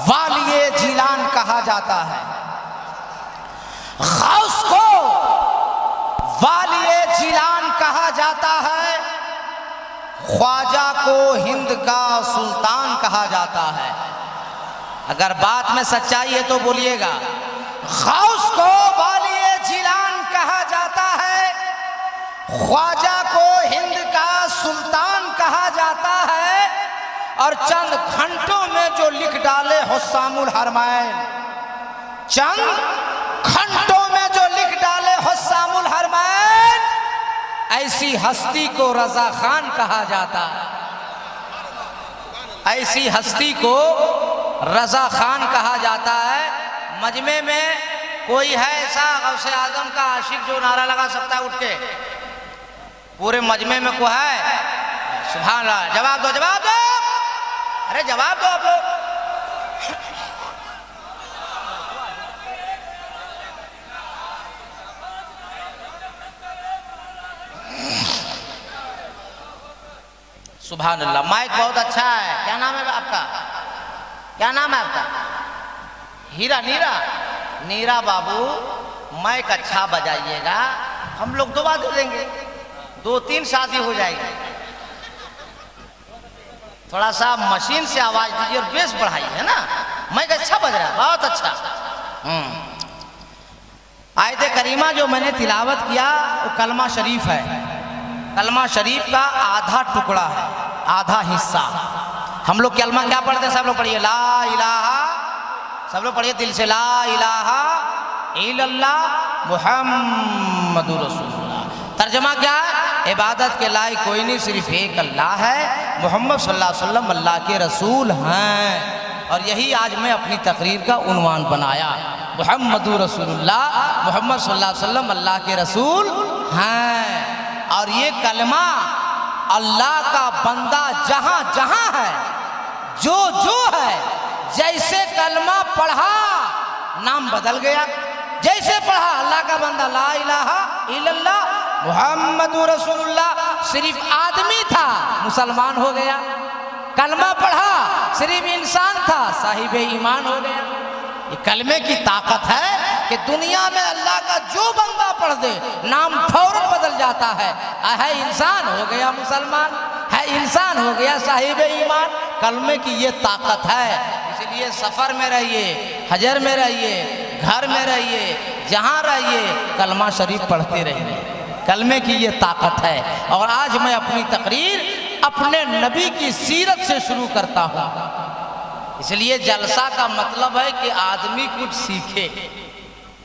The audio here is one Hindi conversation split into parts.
वालिए जिलान कहा जाता है। गौस को वालिए जिलान कहा जाता है, ख्वाजा को हिंद का सुल्तान कहा जाता है। अगर बात में सच्चाई है तो बोलिएगा। गौस को वालिए जिलान कहा जाता है, ख्वाजा को हिंद का सुल्तान कहा जाता है, और चंद घंटों में जो लिख डाले हुस्सामुल हरमैन, चंद घंटों में जो लिख डाले हुस्सामुल हरमैन, ऐसी हस्ती को रजा खान कहा जाता है। ऐसी हस्ती को रजा खान कहा जाता है। मजमे में कोई है ऐसा गौसे आजम का आशिक जो नारा लगा सकता है उठ के? पूरे मजमे में कोई है? सुभान अल्लाह। जवाब दो, जवाब दो, अरे जवाब दो आप लोग। सुभान अल्लाह। माइक बहुत अच्छा है। क्या नाम है आपका? क्या नाम है आपका? हीरा, नीरा, नीरा बाबू माइक अच्छा बजाइएगा, हम लोग दुआ दे देंगे, 2-3 शादी हो जाएगी। थोड़ा सा मशीन से आवाज दीजिए और बेस बढ़ाइए, है ना? माइक अच्छा बज रहा है, बहुत अच्छा। आयत करीमा जो मैंने तिलावत किया वो कलमा शरीफ है। कलमा शरीफ का आधा टुकड़ा है, आधा हिस्सा। हम लोग कलमा क्या पढ़ते हैं? सब लोग पढ़िए ला इलाहा, सब लोग पढ़िए दिल से, ला इलाहा इल्लल्लाह मुहम्मदुर रसूलुल्लाह। तर्जमा क्या है? इबादत के लायक कोई नहीं, सिर्फ एक अल्लाह है, मोहम्मद सल्लल्लाहु अलैहि वसल्लम अल्लाह के रसूल हैं। और यही आज मैं अपनी तकरीर का उन्वान बनाया, मुहम्मदुर रसूलुल्लाह, मोहम्मद सल्लल्लाहु अलैहि वसल्लम अल्लाह के रसूल हैं। और ये कलमा अल्लाह का बंदा जहां जहां है, जो जो है, जैसे कलमा पढ़ा नाम बदल गया। जैसे पढ़ा अल्लाह का बंदा ला इलाहा इल्लल्लाह मुहम्मदुर रसूलुल्लाह, सिर्फ आदमी था मुसलमान हो गया। कलमा पढ़ा सिर्फ इंसान था साहिब ईमान हो गया। ये कलमे की ताकत है कि दुनिया में अल्लाह का जो बंदा पढ़ दे नाम फौरन बदल जाता है इंसान हो गया मुसलमान, है इंसान हो गया साहिब ईमान। कलमे की ये ताकत है। इसलिए सफ़र में रहिए, हजर में रहिए, घर में रहिए, जहाँ रहिए, कलमा शरीफ पढ़ते रहिए। कलमे की ये ताकत है। और आज मैं अपनी तकरीर अपने नबी की सीरत से शुरू करता हूँ। इसलिए जलसा का मतलब है कि आदमी कुछ सीखे,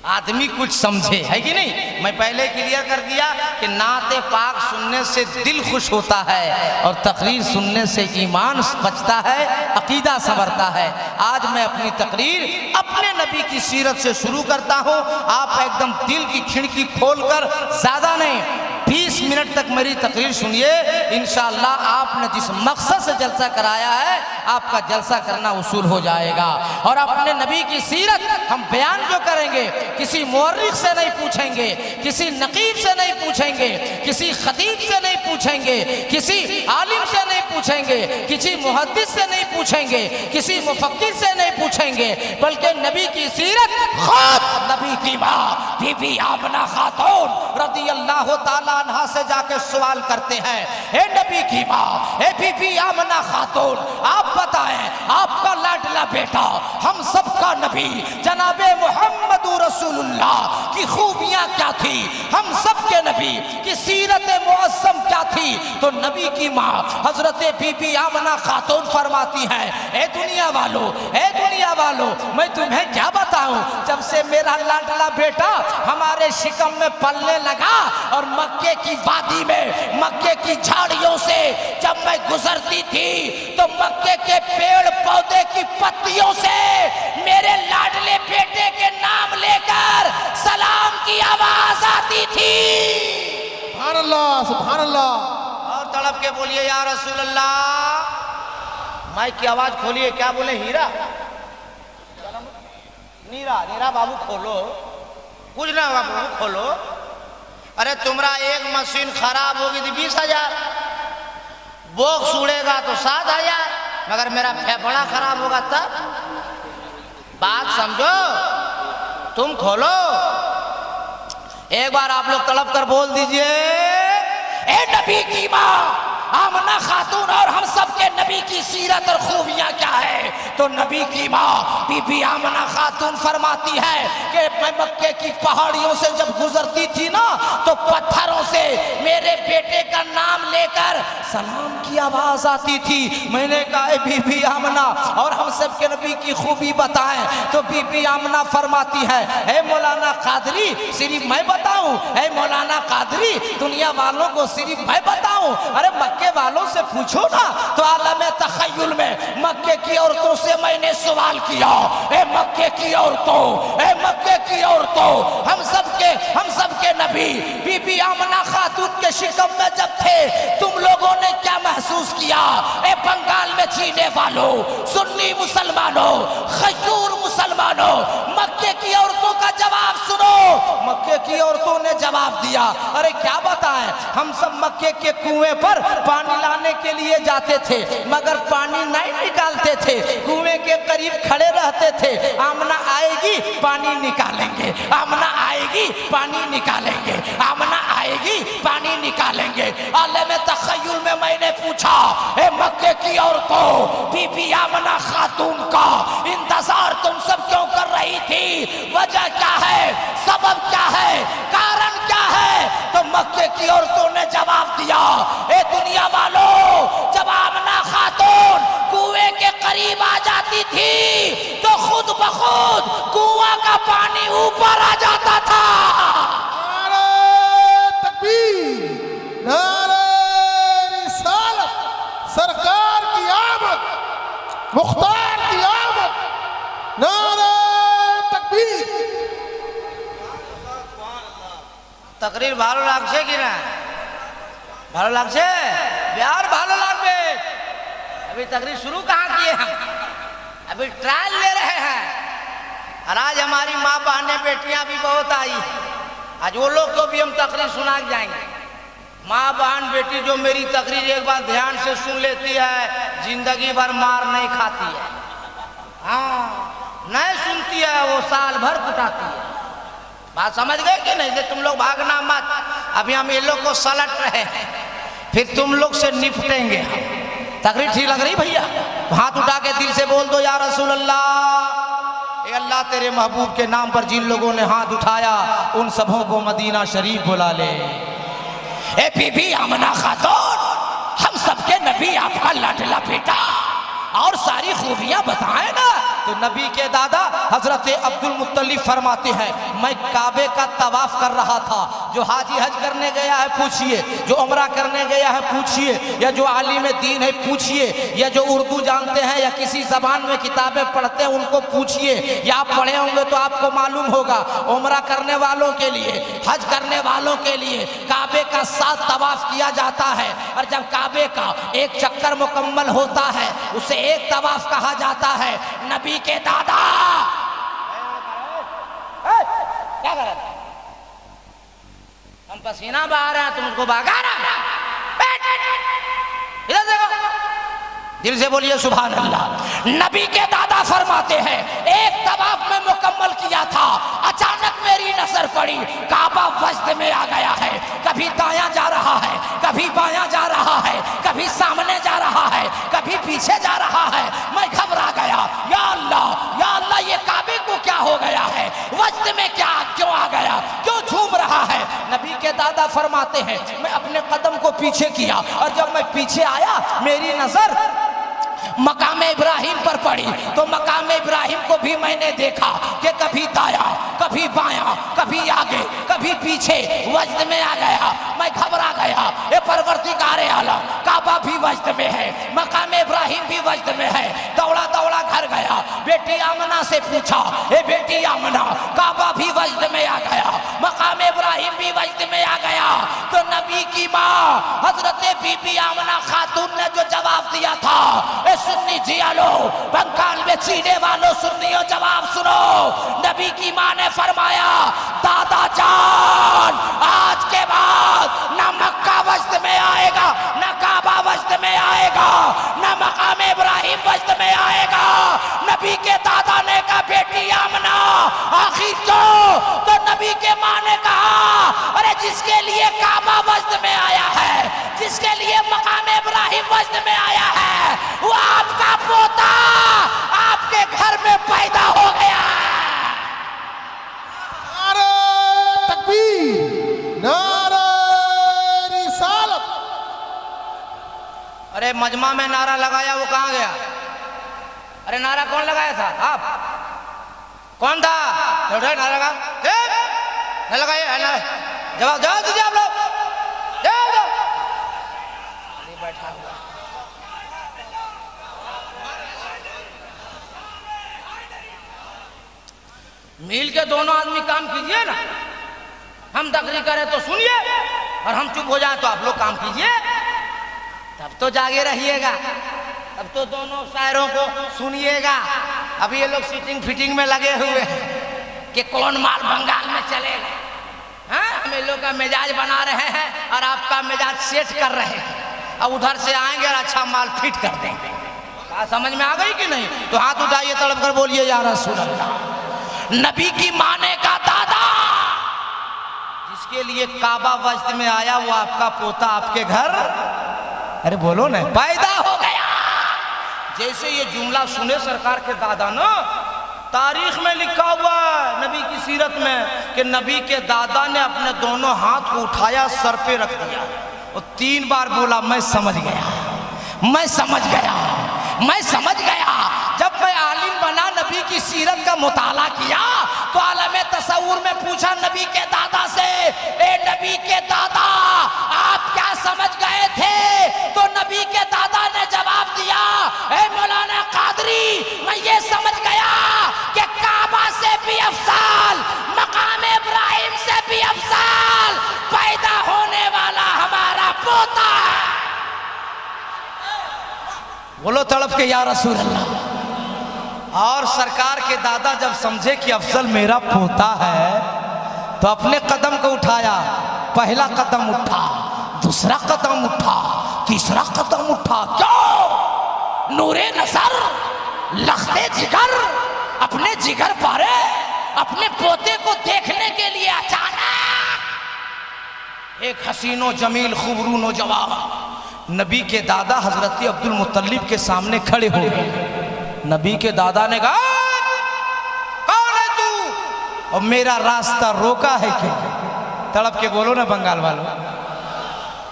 आदमी कुछ समझे, है कि नहीं? मैं पहले क्लियर कर दिया कि नाते पाक सुनने से दिल खुश होता है और तकरीर सुनने से ईमान बचता है, अकीदा संवरता है। आज मैं अपनी तकरीर अपने नबी की सीरत से शुरू करता हूँ। आप एकदम दिल की खिड़की खोलकर, ज़्यादा नहीं 20 मिनट तक मेरी तकरीर सुनिए। इंशाअल्लाह आपने जिस मकसद से जलसा कराया है, आपका जलसा करना उसूल हो जाएगा। और अपने नबी की सीरत हम बयान जो करेंगे, किसी मुअर्रिख से नहीं पूछेंगे, किसी नकीब से नहीं पूछेंगे, किसी खतीब से नहीं पूछेंगे, किसी आलिम से नहीं पूछेंगे, किसी मुहद्दिस से नहीं पूछेंगे, किसी मुफक्किर से नहीं पूछेंगे, बल्कि नबी की सीरत खुद नबी की माँ बीबी आमना खातून रज़ियल्लाहु ताला अन्हा से जाके सवाल करते हैं, ए नबी की माँ, ए बीबी आमना खातून, आप बताएं आपका लाडला बेटा, हम सबका नबी जनाबे मुहम्मद रसूलुल्लाह की खूबियां क्या थी, हम सबके नबी की सीरत मुअज़्ज़म क्या थी? तो नबी की माँ हजरत बीबी आमना खातून फरमाती हैं, ए दुनिया वालों, ए दुनिया वालों, मैं तुम्हें क्या बताऊं, जब से मेरा लाडला बेटा हमारे शिकम में पलने लगा और मक्के की वादी में, मक्के की झाड़ियों से जब मैं गुजरती थी तो मक्के के पेड़ पौधे की पत्तियों से मेरे लाडले बेटे के नाम लेकर सलाम की आवाज आती थी। सुभान अल्लाह, सुभान अल्लाह। और तड़प के बोलिए या रसूल अल्लाह। माइक की आवाज खोलिए। क्या बोले? हीरा, नीरा, नीरा बाबू खोलो, कुछ ना बाबू खोलो। अरे तुम्हारा एक मशीन खराब होगी तो 20,000, बॉक्स उड़ेगा तो 7,000, मगर मेरा फेफड़ा खराब होगा तब बात समझो, तुम खोलो। एक बार आप लोग तड़प कर बोल दीजिए, ए नबी की माँ आमना खातून और हम सब के नबी की सीरत और खूबियां क्या है। तो नबी की माँ बीबी आमना खातून फरमाती है कि मैं मक्के की पहाड़ियों से जब गुजरती थी ना, तो पत्थरों से मेरे बेटे का नाम लेकर सलाम की आवाज आती थी। मैंने कहा बीबी आमना और हम सब के नबी की खूबी बताएं। तो बीबी आमना फरमाती है, ए मौलाना कादरी सिर्फ मैं बताऊं, ए मौलाना कादरी दुनिया वालों को सिर्फ मैं बताऊं। अरे मक्के वालों से पूछो ना। तो आलम तखय्युल में मक्के की औरतों से मैंने सवाल किया, ए मक्के की औरतों, ए मक्के की औरतों, हम सबके नबी बीबी आमना खातून के शिकम में जब थे तुम लोगों ने क्या महसूस किया। ए बंगाल में जीने वालों, सुन्नी मुसलमानों, खजूर मुसलमानों, मक्के की औरतों का जवाब सुनो। मक्के की औरतों ने जवाब दिया, अरे क्या बताएं, हम सब मक्के के कुएं पर पानी लाने के लिए जाते थे मगर पानी नहीं निकालते थे, कुएं के करीब खड़े रहते थे। आमना आएगी पानी निकालेंगे, आमना आएगी पानी निकालेंगे, आमना आएगी पानी निकालेंगे। आलम तखय्युल में मैंने पूछा, ए मक्के की औरतों बीबी आमना खातून का इंतजार तुम सब क्यों कर रही थी, वजह क्या है, सबब क्या है, कारण क्या है। तो मक्के की औरतों ने जवाब दिया, ए दुनिया वालों जब आमना खातून कुएं के करीब आ जाती थी तो खुद ब खुद कुआं का पानी ऊपर आ जाता था। नारे तकबीर, नारे रिसालत, सरकार की आमद, मुख्तार की आमद, नारे तकबीर। तकरीर भालो लागছে कि ना, भालो लागছে बिहार भालो लागবে। अभी तकरीर शुरू कहाँ किए हम, अभी ट्रायल ले रहे हैं। और आज हमारी माँ बहनें बेटियां भी बहुत आई हैं, आज वो लोग को भी हम तकरीर सुना जाएंगे। माँ बहन बेटी जो मेरी तकरीर एक बार ध्यान से सुन लेती है जिंदगी भर मार नहीं खाती है। हाँ नहीं सुनती है वो साल भर कुटाती है। बात समझ गए कि नहीं। जे तुम लोग भागना मत, अभी हम ये लोग को सलट रहे हैं, फिर तुम लोग से निपटेंगे। तकरीर ठीक लग रही भैया, तो हाथ उठा के दिल से बोल दो या रसूल अल्लाह। ए अल्लाह तेरे महबूब के नाम पर जिन लोगों ने हाथ उठाया उन सबों को मदीना शरीफ बुला ले। ए बीबी आमना खातून हम सबके नबी आपका लाडला बेटा और सारी खूबियां बताएं ना। तो नबी के दादा हजरत अब्दुल मुत्तलिब फरमाते हैं, मैं काबे का तवाफ कर रहा था। जो हाजी हज करने गया है पूछिए, जो उम्रा करने गया है पूछिए, या जो आलिम दीन है पूछिए, या जो उर्दू जानते हैं या किसी जबान में किताबें पढ़ते हैं उनको पूछिए, या आप पढ़े होंगे तो आपको मालूम होगा। उम्रा करने वालों के लिए, हज करने वालों के लिए काबे का 7 तवाफ किया जाता है। और जब काबे का एक चक्कर मुकम्मल होता है उसे एक तवाफ कहा जाता है। नबी के दादा क्या कर रहे थे, हम पसीना बहा रहे हैं तुम उसको भागा रहा। इधर देखो, दिल से बोलिए सुभान अल्लाह। नबी के दादा फरमाते हैं, एक तवाफ में मुकम्मल किया था, अचानक मेरी नजर पड़ी काबा वजद में आ गया है। कभी दायां जा रहा है, कभी बायां जा रहा है, कभी सामने जा रहा है, कभी पीछे जा रहा है। मैं घबरा गया, या अल्लाह ये काबे को क्या हो गया है, वजद में क्या क्यों आ गया, क्यों झूम रहा है। नबी के दादा फरमाते हैं, मैं अपने कदम को पीछे किया और जब मैं पीछे आया मेरी नजर मकाम इब्राहिम पर पड़ी। तो मकाम इब्राहिम को भी मैंने देखा कि कभी दाया, कभी बाया, कभी आगे, कभी पीछे वजद में आ गया। मैं घबरा गया, ये परवरदिगारे आलम काबा भी वजद में है, मकाम इब्राहिम भी वजद में है। दौड़ा दौड़ा घर गया, बेटी आमना से पूछा, ए बेटी आमना काबा भी वजद में आ गया, मकाम इब्राहिम भी वजद में आ गया। तो नबी की माँ हजरत बीबी आमना खातून ने जो जवाब दिया था, सुन्नी जियालो, बंगाल में जीने वालों सुन्नियों जवाब सुनो। नबी की माँ ने फरमाया, दादा जान आज के बाद न मक्का वजद में आएगा, न काबा वजद में आएगा, न मकाम इब्राहिम वजद में आएगा। नबी के दादा ने कहा, बेटी आमना आखिर क्यों? तो नबी के माँ ने कहा, अरे जिसके लिए काबा वजद में आया है, जिसके लिए मकाम इब्राहिम वजद में आया है, वो आपका पोता आपके घर में पैदा हो गया। नारे तकबीर, नारे रिसालत। अरे मजमा में नारा लगाया, वो कहाँ गया? अरे नारा कौन लगाया था? आप कौन था? नारा लगा न लगाइए, जवाब जवाब दीजिए आप लोग। बैठा हुआ मिल के दोनों आदमी काम कीजिए ना। हम तकरीर करें तो सुनिए और हम चुप हो जाए तो आप लोग काम कीजिए, तब तो जागे रहिएगा, तब तो दोनों शायरों को सुनिएगा। अभी ये लोग सीटिंग फिटिंग में लगे हुए हैं कि कौन माल बंगाल में चलेगा। हाँ, हम ये लोग का मिजाज बना रहे हैं और आपका मिजाज सेट कर रहे हैं। अब उधर से आएंगे और अच्छा माल फिट कर देंगे। बात समझ में आ गई कि नहीं? तो हाथ उठाइए, तड़प कर बोलिए या रसूल अल्लाह। नबी की माने का दादा जिसके लिए काबा वजद में आया, वो आपका पोता आपके घर, अरे बोलो ना, पैदा हो गया। जैसे ये जुमला सुने सरकार के दादा ना, तारीख में लिखा हुआ है नबी की सीरत में कि नबी के दादा ने अपने दोनों हाथ को उठाया, सर पे रख दिया और 3 बार बोला, मैं समझ गया, मैं समझ गया, मैं समझ गया। जब मैं आलिम बना, नबी की सीरत का मुताला किया, तो आलमे तसव्वुर में पूछा नबी के दादा से, ए नबी के दादा आप क्या समझ गए थे? तो नबी के दादा ने जवाब दिया, ए मौलाना कादरी, मैं ये समझ गया कि काबा से भी अफजाल, मकाम इब्राहिम से भी अफजाल पैदा होने वाला हमारा पोता है। बोलो तड़प के या रसूल अल्लाह। और सरकार के दादा जब समझे कि अफजल मेरा पोता है, तो अपने कदम को उठाया। पहला कदम उठा, दूसरा कदम उठा, तीसरा कदम उठा। क्यों? नूरे नजर, लख्ते जिगर, अपने जिगर पारे अपने पोते को देखने के लिए अचानक एक हसीनो जमील खूबरू नौजवान नबी के दादा हजरत अब्दुल मुत्तलिब के सामने खड़े हो गए। नबी के दादा ने कहा, कौन है तू और मेरा रास्ता रोका है क्या? तड़प के बोलो ना बंगाल वालों।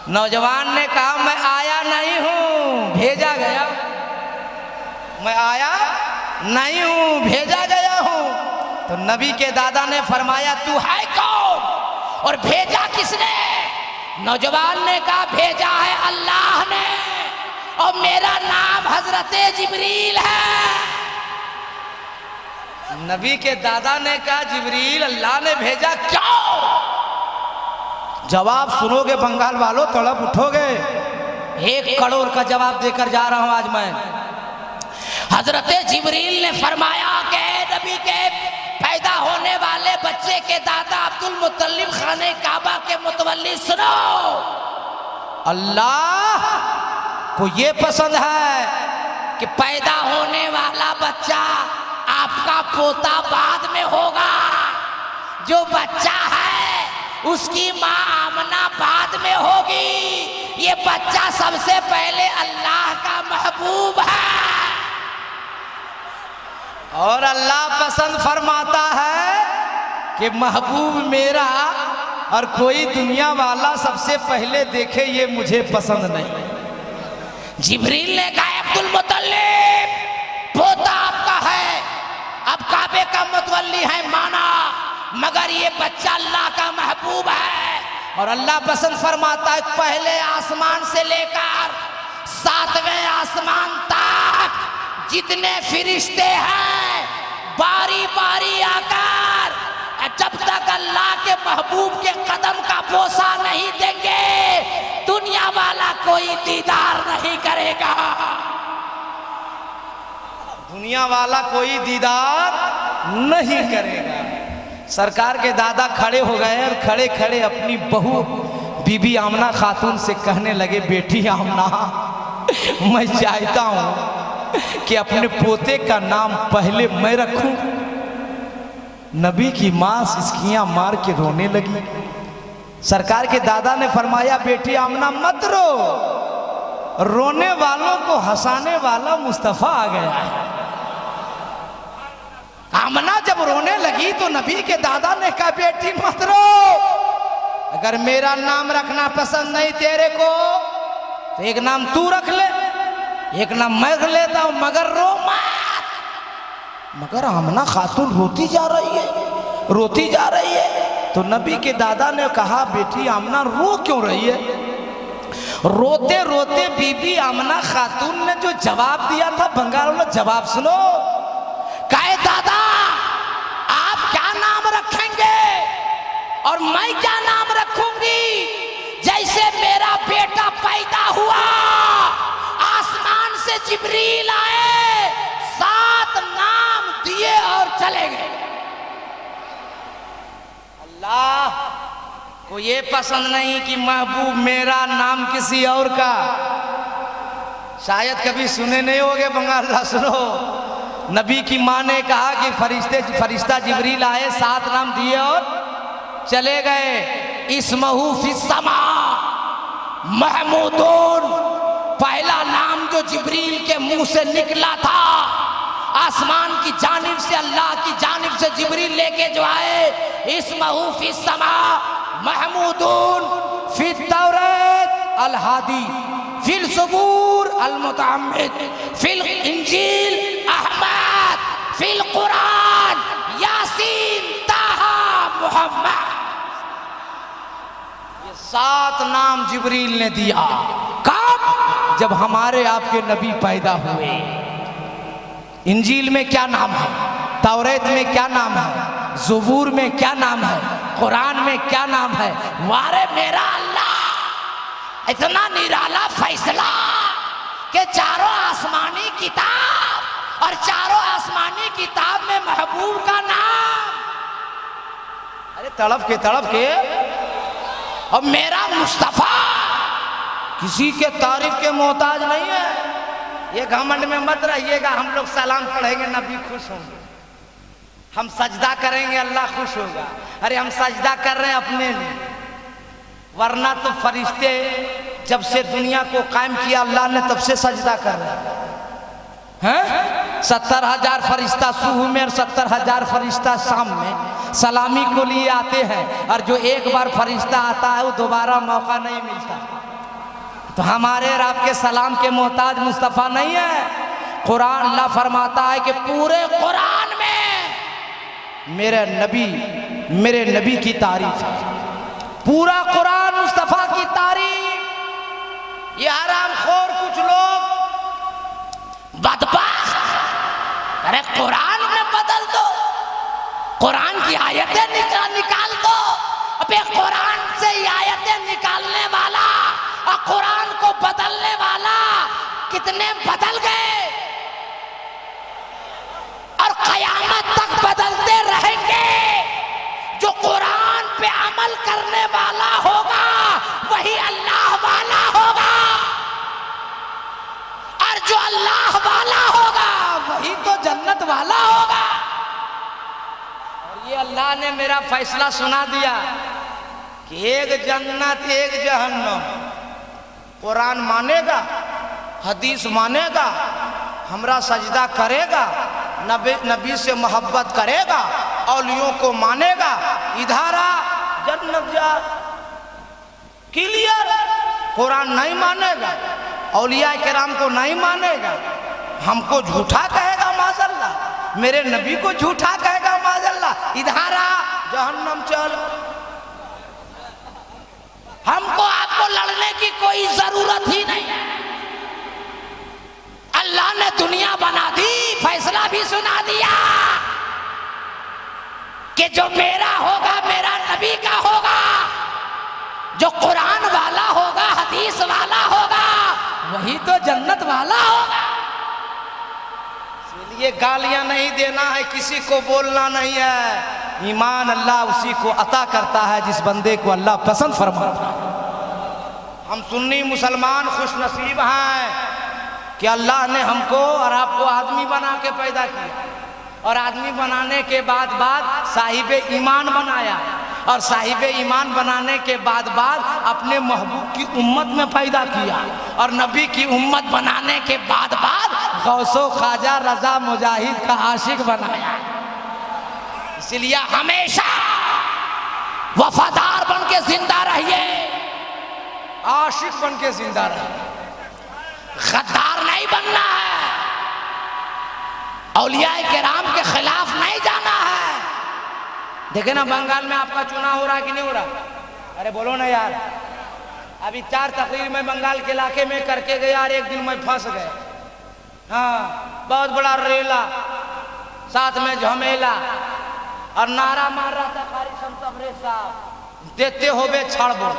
नौजवान ने कहा, मैं आया नहीं हूं, भेजा गया। मैं आया नहीं हूं, भेजा गया हूं। तो नबी के दादा ने फरमाया, तू है कौन और भेजा किसने? नौजवान ने कहा, भेजा है अल्लाह ने और मेरा नाम हजरत जिब्रील है। नबी के दादा ने कहा, जिब्रील अल्लाह ने भेजा, क्यों? जवाब सुनोगे बंगाल वालों, तड़प उठोगे। 1 करोड़ का जवाब देकर जा रहा हूं आज मैं। हजरत जिब्रील ने फरमाया कि नबी के पैदा होने वाले बच्चे के दादा अब्दुल मुत्तलिब खाने काबा के मुतवल्ली, सुनो, अल्लाह को ये पसंद है कि पैदा होने वाला बच्चा आपका पोता बाद में होगा। जो बच्चा है उसकी माँ आमना बाद में होगी। ये बच्चा सबसे पहले अल्लाह का महबूब है और अल्लाह पसंद फरमाता है कि महबूब मेरा और कोई दुनिया वाला सबसे पहले देखे, ये मुझे पसंद नहीं। जिब्रील ने कहा, अब्दुल मुत्तलिब पोता आपका है, अब काबे का मुतवल्ली है माना, मगर ये बच्चा अल्लाह का महबूब है और अल्लाह पसंद फरमाता है। पहले आसमान से लेकर 7वें आसमान तक जितने फिरिश्ते हैं बारी बारी आकर जब तक अल्लाह के महबूब के कदम का बोसा नहीं देंगे, दुनिया वाला कोई दीदार नहीं करेगा। दुनिया वाला कोई दीदार नहीं करेगा। सरकार के दादा खड़े हो गए और खड़े खड़े अपनी बहू बीबी आमना खातून से कहने लगे, बेटी आमना, मैं चाहता हूं कि अपने पोते का नाम पहले मैं रखूं नबी की माँ सिसकियां मार के रोने लगी। सरकार के दादा ने फरमाया, बेटी आमना मत रो, रोने वालों को हंसाने वाला मुस्तफा आ गया है। आमना जब रोने लगी तो नबी के दादा ने कहा, बेटी मत रो, अगर मेरा नाम रखना पसंद नहीं तेरे को तो एक नाम तू रख ले, एक नाम मैं रख लेता हूं, मगर रो मत। मगर आमना खातून रोती जा रही है, रोती जा रही है। तो नबी के दादा ने कहा, बेटी आमना रो क्यों रही है? रोते रोते बीबी आमना खातून ने जो जवाब दिया था, बंगाल में जवाब सुनो। कहे, दादा आप क्या नाम रखेंगे और मैं क्या नाम रखूंगी? जैसे मेरा बेटा पैदा हुआ, आसमान से जिब्रील आए, 7 नाम दिए और चले गए। अल्लाह को ये पसंद नहीं कि महबूब मेरा नाम किसी और का। शायद कभी सुने नहीं होगे बंगाल, सुनो। नबी की माँ ने कहा कि फरिश्ता जिब्रील आए, 7 नाम दिए और चले गए। इस्महू फिस्समा महमूदून, पहला नाम जो जिब्रील के मुंह से निकला था, आसमान की जानिब से, अल्लाह की जानिब से जिब्रील लेके जो आए, इस्महू फिस्समा महमूदून फित तौरात अल हादी फिल सुबूर अल मुतअम्मिद फिल इंजील अहमद फिल कुरान यासीन ताहा मुहम्मद। ये 7 नाम जिब्रील ने दिया। कब? जब हमारे आपके नबी पैदा हुए। इंजील में क्या नाम है, तौरात में क्या नाम है, ज़बूर में क्या नाम है, कुरान में क्या नाम है। वारे मेरा अल्लाह, इतना निराला फैसला कि चारों आसमानी किताब और चारों आसमानी किताब में महबूब का नाम। अरे तड़प के और मेरा मुस्तफा किसी के तारीफ के मोहताज नहीं है। ये घमंड में मत रहिएगा, हम लोग सलाम पढ़ेंगे नबी खुश होंगे, हम सजदा करेंगे अल्लाह खुश होगा। अरे हम सजदा कर रहे हैं अपने लिए, वरना तो फरिश्ते जब से दुनिया को कायम किया अल्लाह ने तब से सजदा कर रहे हैं। 70,000 फरिश्ता सुबह में और 70,000 फरिश्ता शाम में सलामी को लिए आते हैं, और जो एक बार फरिश्ता आता है वो दोबारा मौका नहीं मिलता। तो हमारे और आपके सलाम के मोहताज मुस्तफ़ा नहीं है। कुरान अल्लाह फरमाता है कि पूरे कुरान में मेरे नबी की तारीफ है, पूरा कुरान मुस्तफ़ा की तारीफ। ये हरामखोर कुछ लोग बदबख्त, अरे कुरान में बदल दो, कुरान की आयतें निकाल दो। अबे कुरान से आयतें निकालने वाला और कुरान को बदलने वाला कितने बदल गए, और कयामत तक बदलते रहेंगे। जो कुरान पे अमल करने वाला होगा वही अल्लाह वाला होगा, और जो अल्लाह वाला होगा वही तो जन्नत वाला होगा। और ये अल्लाह ने मेरा फैसला सुना दिया कि एक जन्नत एक जहन्नम। कुरान मानेगा, हदीस मानेगा, हमरा सजदा करेगा, नबी से मोहब्बत करेगा, औलियों को मानेगा, इधर आ जन्नत जा। क्लियर। कुरान नहीं मानेगा, औलिया किराम को नहीं मानेगा, हमको झूठा कहेगा माज़अल्लाह, मेरे नबी को झूठा कहेगा माज़अल्लाह, इधर आ जहन्नम चल। हमको आपको लड़ने की कोई जरूरत ही नहीं है। अल्लाह ने दुनिया बना दी, फैसला भी सुना दिया कि जो मेरा होगा मेरा नबी का होगा, जो कुरान वाला होगा, हदीस वाला होगा, वही तो जन्नत वाला होगा। इसलिए गालियां नहीं देना है, किसी को बोलना नहीं है। ईमान अल्लाह उसी को अता करता है जिस बंदे को अल्लाह पसंद फरमाता है। हम सुन्नी मुसलमान खुश नसीब हैं कि अल्लाह ने हमको और आपको आदमी बना के पैदा किया। और आदमी बनाने के बाद साहिब ईमान बनाया, और साहिब ईमान बनाने के बाद अपने महबूब की उम्मत में पैदा किया, और नबी की उम्मत बनाने के बाद गौसो ख्वाजा रजा मुजाहिद का आशिक बनाया। इसलिए हमेशा वफादार बन के जिंदा रहिए, आशिक बन के जिंदा रहिए, गद्दार नहीं बनना है, औलियाए किराम के खिलाफ नहीं जाना है। देखे ना बंगाल में आपका चुनाव हो रहा कि नहीं हो रहा? अरे बोलो ना यार, अभी 4 तकरीर में बंगाल के इलाके में करके गए यार, एक दिन में फंस गए। हाँ, बहुत बड़ा रेला, साथ में झमेला, और नारा मार रहा था कारी संतबरे साहब, देते हो बे छाड़ बो,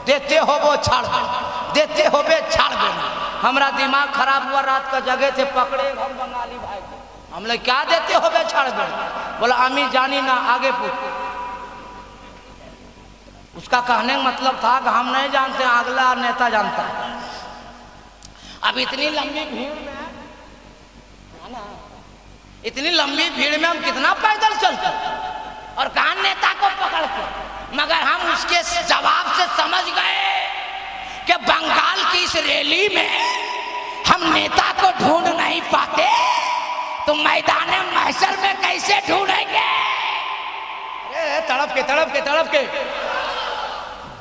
देते हो वो छाड़ बो, देते हो बे छाड़ बो। हमारा दिमाग खराब हुआ, रात का जगह थे, पकड़े हम बंगाली भाई को, हमने क्या देते हो बे छाड़ बो? बोला अमी जानी ना, आगे पूछ। उसका कहने का मतलब था कि हम नहीं जानते, अगला नेता जानता है। अब इतनी लंबी भीड़ में, इतनी लंबी भीड़ में हम कितना पैदल चलते, और कहां नेता को पकड़ के, मगर हम उसके जवाब से समझ गए कि बंगाल की इस रैली में हम नेता को ढूंढ नहीं पाते, तो मैदान महशर में कैसे ढूंढेंगे? तड़प के तड़प के तड़प के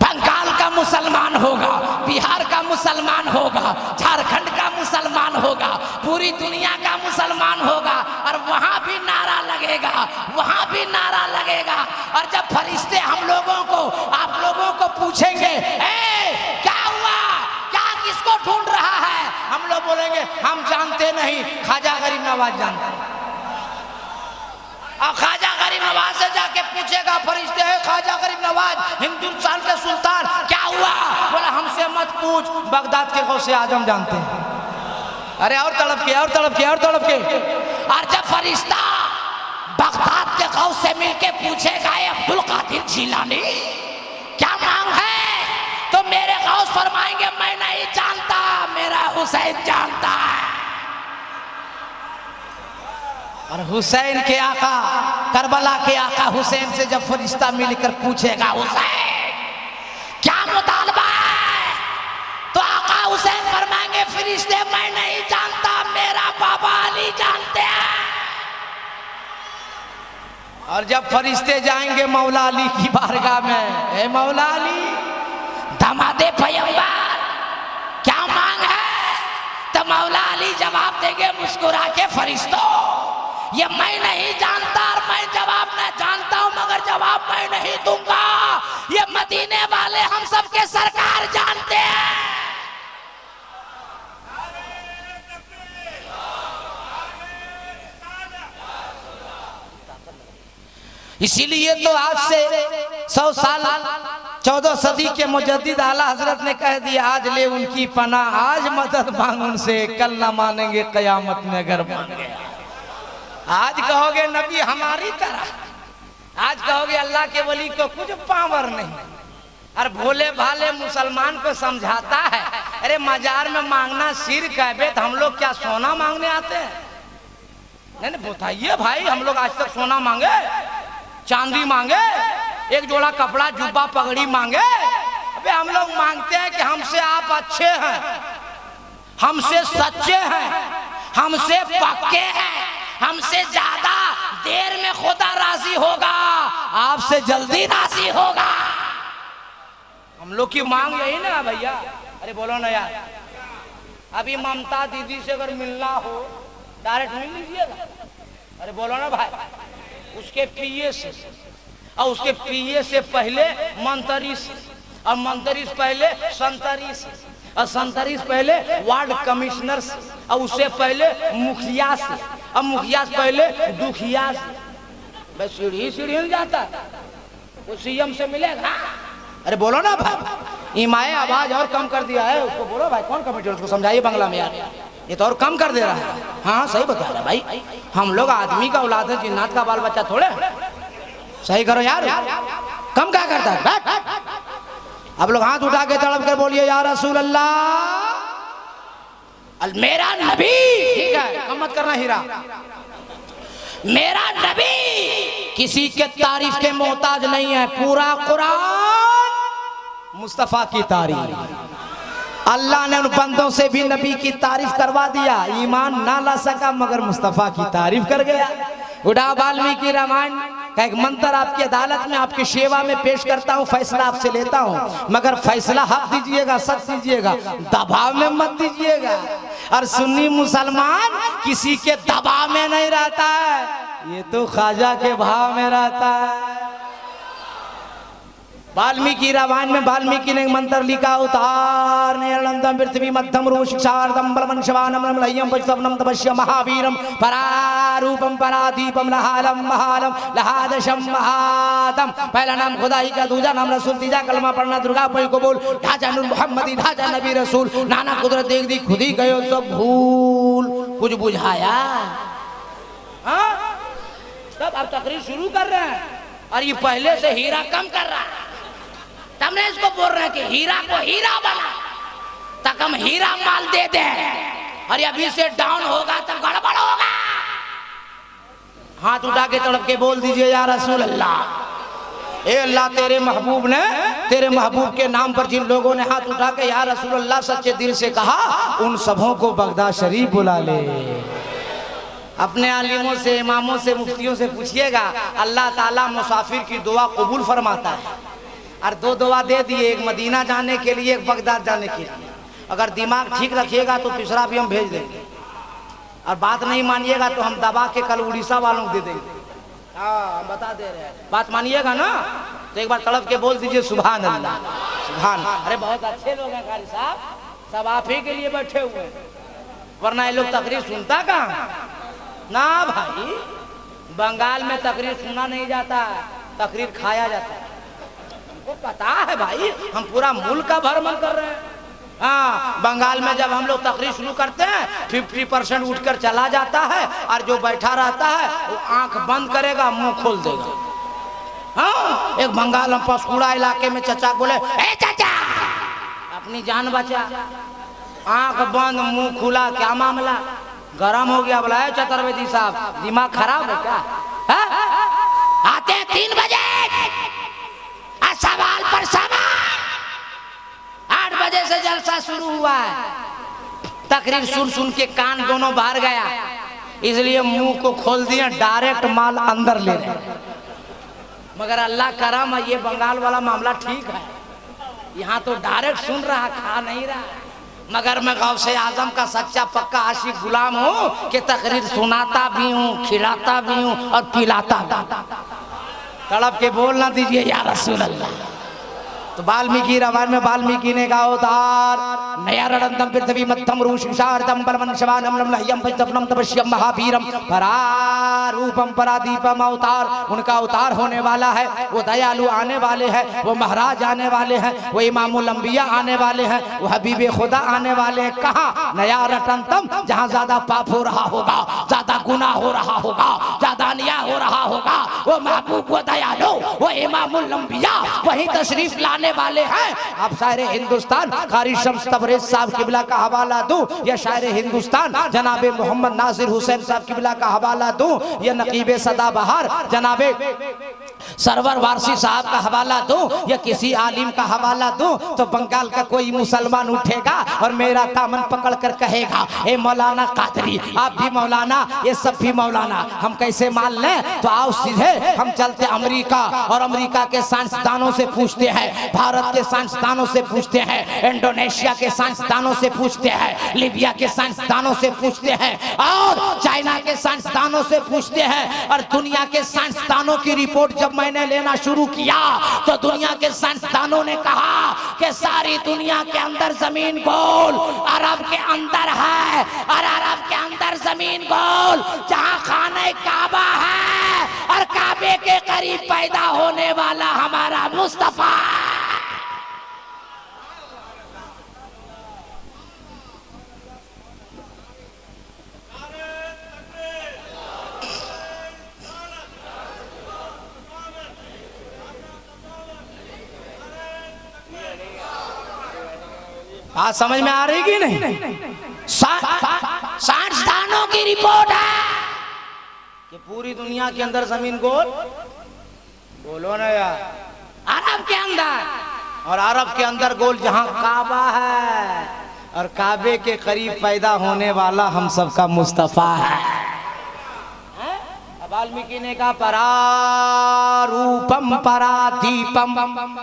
बंगाल का मुसलमान होगा, बिहार का मुसलमान होगा, झारखंड का मुसलमान होगा, पूरी दुनिया का मुसलमान होगा, और वहां भी नारा लगेगा, वहां भी नारा लगेगा। और जब फरिश्ते हम लोगों को, आप लोगों को पूछेंगे, क्या हुआ, क्या किसको ढूंढ रहा है, हम लोग बोलेंगे हम जानते नहीं, ख्वाजा गरीब नवाज जानते हैं। और ख्वाजा गरीब नवाज से जाके पूछेगा फरिश्ते, है ख्वाजा गरीब नवाज हिंदुस्तान के सुल्तान, क्या हुआ? बोला हमसे मत पूछ, बगदाद के गौसे आजम जानते हैं। अरे और तड़प के, और तड़प के, और तड़प के। और जब फरिश्ता बगदाद के गौस से मिलके पूछेगा, अब्दुल कादिर जिलानी क्या मांग है, तो मेरे गौस फरमाएंगे मैं नहीं जानता, मेरा हुसैन जानता है। और हुसैन के आका, करबला के आका हुसैन से जब फरिश्ता मिलकर पूछेगा हुसैन क्या मुतालबा है, तो आका हुसैन फरमाएंगे फरिश्ते मैं नहीं जानता, मेरा बाबा अली जानते हैं। और जब फरिश्ते जाएंगे मौला अली की बारगाह में, ए मौला अली दामादे पैगंबर क्या मांग है, तो मौला अली जवाब देंगे मुस्कुरा के, फरिश्तों ये मैं नहीं जानता, और मैं जवाब न जानता हूं, मगर जवाब मैं नहीं दूंगा, ये मदीने वाले हम सबके सरकार जानते हैं। इसीलिए तो आज से 100 साल 14 सदी के मुजद्दिद आला हजरत ने कह दिया, आज ले उनकी पनाह, आज मदद मांग उनसे, कल ना मानेंगे कयामत में अगर मांगे। आज कहोगे नबी हमारी तरह, आज कहोगे अल्लाह के वली को कुछ पावर नहीं, और भोले भाले मुसलमान को समझाता है, अरे मजार में मांगना शिर्क है बे, तो हम लोग क्या सोना मांगने आते हैं? नहीं नहीं बताइए भाई, हम लोग आज तक सोना मांगे, चांदी मांगे, एक जोड़ा कपड़ा जुब्बा पगड़ी मांगे? अबे हम लोग मांगते हैं कि हमसे आप अच्छे हैं, हमसे सच्चे हैं, हमसे पक्के हैं, हमसे ज्यादा देर में खुदा राजी होगा, आपसे जल्दी राजी होगा। हम लोग की मांग यही ना भैया। अरे बोलो ना यार, अभी ममता दीदी से अगर मिलना हो डायरेक्ट मिल लीजिएगा। अरे बोलो ना भाई, उसके पीए से, और उसके पीए से पहले मंत्री से, और मंत्री से पहले संतरी से, और संतरी से पहले वार्ड कमिश्नर से, और उससे पहले मुखिया से, और मुखिया से पहले दुखिया से। बस सीढ़ी सीढ़ी हिल जाता, वो सीएम से मिलेगा। अरे बोलो ना भाई, इमाए आवाज और कम कर दिया है उसको, बोलो भाई कौन कमिटी, उसको समझाइए बांग्ला में यार, ये तो और कम कर दे रहा है। हाँ सही बता रहा भाई, हम लोग आदमी का औलाद है, जिन्नात का बाल बच्चा थोड़े। सही करो यार, कम क्या करता है? अब लोग हाथ उठा के तड़प कर बोलिए या रसूल अल्लाह, मेरा नबी। ठीक है, कम मत करना हीरा। मेरा नबी किसी के तारीफ के मोहताज नहीं है। पूरा कुरान मुस्तफा की तारीफ। अल्लाह ने उन बंदों से भी नबी की तारीफ करवा दिया, ईमान ना ला सका मगर मुस्तफा की तारीफ कर गया। उड़ा वाल्मीकि रामायण का एक मंत्र आपकी अदालत में आपकी सेवा में पेश करता हूँ, फैसला आपसे लेता हूँ, मगर फैसला हक दीजिएगा, सच दीजिएगा, दबाव में मत दीजिएगा। और सुन्नी मुसलमान किसी के दबाव में नहीं रहता है, ये तो ख्वाजा के भाव में रहता है। वाल्मीकि रामायण में वाल्मीकि ने मंत्र लिखा, उतार नेरलंदम पृथ्वी मध्यम रूषार्दम बलमन शवानम लय्यम पचतवनम तपस्या महावीरम परारूपम परादीपम लहालम महालम लहादशम महादम। पहला नाम खुदाई का, दूसरा नाम रसूल, तीसरा कलमा पढ़ना दुर्गा कोई को बोल, ढांचा नूर मोहम्मदी, ढांचा नबी रसूल, नाना कुदरत देख दी खुद ही गयो सब भूल। कुछ बुझाया? हाँ, तब अब तकरीर शुरू कर रहे हैं और ये पहले से हीरा कम कर रहा है। तुमने इसको बोल रहे हैं कि हीरा को हीरा बना, तक हम हीरा माल दे दें और अभी से डाउन होगा तो गड़बड़ होगा। हाथ उठा के तड़प के बोल दीजिए या रसूल अल्लाह। ए अल्लाह, तेरे महबूब ने, तेरे महबूब के नाम पर जिन लोगों ने हाथ उठा के या रसूल अल्लाह सच्चे दिल से कहा, उन सबों को बगदाद शरीफ बुला ले। अपने आलिमों से, इमामों से, मुफ्तियों से पूछिएगा, अल्लाह ताला मुसाफिर की दुआ कबूल फरमाता है। और दो दुआ दे दिए, एक मदीना जाने के लिए, एक बगदाद जाने के लिए। अगर दिमाग ठीक रखिएगा तो तीसरा भी हम भेज देंगे, और बात नहीं मानिएगा तो हम दबा के कल उड़ीसा वालों को दे देंगे। हाँ, बता दे रहे हैं, बात मानिएगा ना तो एक बार तड़प के बोल दीजिए सुभान अल्लाह, सुभान। अरे बहुत अच्छे लोग हैं कारी साहब, सब आप ही के लिए बैठे हुए हैं, वरना ये लोग तकरीर सुनता कहाँ ना भाई। बंगाल में तकरीर सुना नहीं जाता, तकरीर खाया जाता है। हमको पता है भाई, हम पूरा मुल्क का भ्रमण कर रहे हैं। हाँ, बंगाल में जब हम लोग तकरीर शुरू करते हैं 50% उठकर चला जाता है, और जो बैठा रहता है वो आंख बंद करेगा, मुंह खोल देगा। हाँ, एक बंगाल में पंसकुड़ा इलाके में चचा बोले, ए चाचा अपनी जान बचा, आंख बंद मुंह खुला, क्या मामला? गरम हो गया। बोला, चतुर्वेदी साहब दिमाग खराब है क्या? आते हैं 3 बजे, सवाल पर सवाल। 8 बजे से जलसा शुरू हुआ है, तकरीर सुन सुन के कान दोनों बाहर गया, इसलिए मुंह को खोल दिया, डायरेक्ट माल अंदर ले रहे। मगर अल्लाह करम है, ये बंगाल वाला मामला ठीक है, यहाँ तो डायरेक्ट सुन रहा, खा नहीं रहा। मगर मैं गौसे आजम का सच्चा पक्का आशिक गुलाम हूँ कि तकरीर सुनाता भी हूँ, खिलाता भी हूँ और पिलाता भी। तड़प के बोलना दीजिए या रसूल अल्लाह। तो वाल्मीकि रामायण में वाल्मीकि ने कहा, उतार नया रणदम पृथ्वी मध्यम रूषार्दम बलमन शवानम लय्यम पचतवनम तपस्यम महावीरम परारूपम परादीपम। अवतार उनका अवतार होने वाला है, वो दयालु आने वाले हैं, वो महाराज आने वाले हैं, वो इमामुल अंबिया आने वाले हैं, वो हबीबे खुदा आने वाले हैं। कहाँ? नया रटनतम, जहाँ ज्यादा पाप हो रहा होगा, ज्यादा गुनाह हो रहा होगा, ज्यादा अन्याय हो रहा होगा, वो महबूब, वो दयालु, वो इमामुल अंबिया वही तशरीफ लाने वाले हैं। अब शायर हिंदुस्तान कारी शम्स तबरेज साहब किबला का हवाला दूं, या शायर हिंदुस्तान जनाबे मोहम्मद नासिर हुसैन साहब किबला का हवाला दूं, या नकीबे सदाबहार जनाबे सरवर वारसी साहब का हवाला दूं, या किसी आलिम का हवाला दूं, तो बंगाल का कोई मुसलमान उठेगा और मेरा दामन पकड़ कर कहेगा, ए मौलाना कादरी, आप भी मौलाना, ये सब भी मौलाना। हम कैसे मान लें? तो आओ सीधे हम चलते अमेरिका, और अमेरिका के साइंसदानों से पूछते हैं, भारत के साइंसदानों से पूछते हैं, इंडोनेशिया के साइंसदानों से पूछते हैं, लीबिया के साइंसदानों से पूछते हैं, और चाइना के साइंसदानों से पूछते हैं। और दुनिया के साइंसदानों की रिपोर्ट जब मैंने लेना शुरू किया तो दुनिया के साइंसदानों ने कहा कि सारी दुनिया के अंदर जमीन गोल अरब के अंदर है, और अरब के अंदर जमीन गोल जहां खाने काबा है, और काबे के करीब पैदा होने वाला हमारा मुस्तफा। बात समझ में आ रही कि नहीं? साइंसदानों की रिपोर्ट है कि पूरी दुनिया के अंदर जमीन गोल, बोलो ना यार, अरब के अंदर, और अरब के अंदर गोल जहां काबा है, और काबे के करीब पैदा होने वाला हम सबका मुस्तफा है। वाल्मीकि ने कहा परारूपम परादीपम,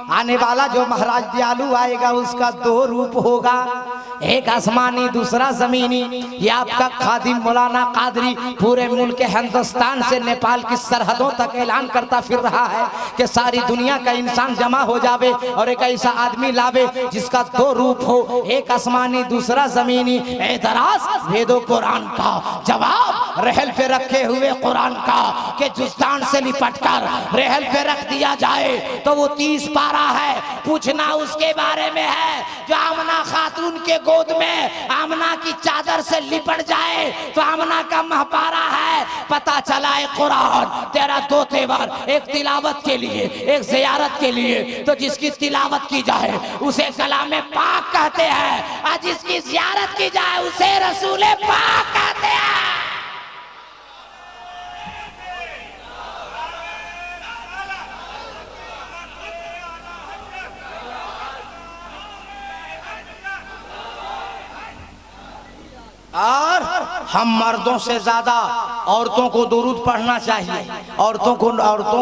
आने वाला जो महाराज दयालु आएगा उसका दो रूप होगा, एक आसमानी दूसरा जमीनी। ये आपका खादिम मौलाना कादरी पूरे मुल्क हिंदुस्तान से नेपाल की सरहदों तक ऐलान करता फिर रहा है कि सारी दुनिया का इंसान जमा हो जावे और एक ऐसा आदमी लावे जिसका दो रूप हो, एक आसमानी दूसरा जमीनी। एतराज वेदों कुरान का जवाब रहल पे रखे हुए कुरान का के जुस्तान से लिपट कर रहल पे रख दिया जाए तो वो 30 पारा है। पूछना उसके बारे में है जो आमना खातून के गोद में आमना की चादर से लिपट जाए तो आमना का महपारा है। पता चला है कुरान तेरा दो तेवर, एक तिलावत के लिए एक ज़ियारत के लिए। तो जिसकी तिलावत की जाए उसे कलामे पाक कहते हैं और जिसकी ज़ियारत की जाए उसे रसूले पाक कहते हैं। और हम मर्दों से ज्यादा औरतों को दुरूद पढ़ना चाहिए, औरतों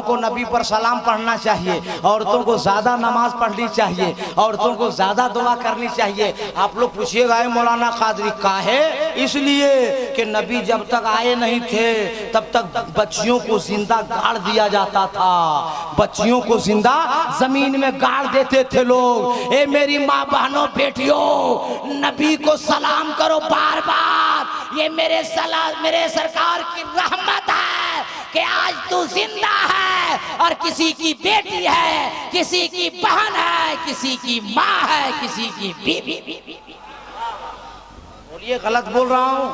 को नबी पर सलाम पढ़ना चाहिए, औरतों को ज्यादा नमाज पढ़नी चाहिए, औरतों को ज्यादा दुआ करनी चाहिए। आप लोग पूछिएगा मौलाना कादरी काहे? इसलिए कि नबी जब तक आए नहीं थे तब तक बच्चियों को जिंदा गाड़ दिया जाता था, बच्चियों को जिंदा जमीन में गाड़ देते थे लोग। ए मेरी माँ बहनों बेटियों, नबी को सलाम करो बार बार। ये मेरे सरकार की रहमत है कि आज तू जिंदा है और किसी की बेटी है, किसी की बहन है, किसी की माँ है, किसी की बीवी। बोलिए गलत बोल रहा हूँ?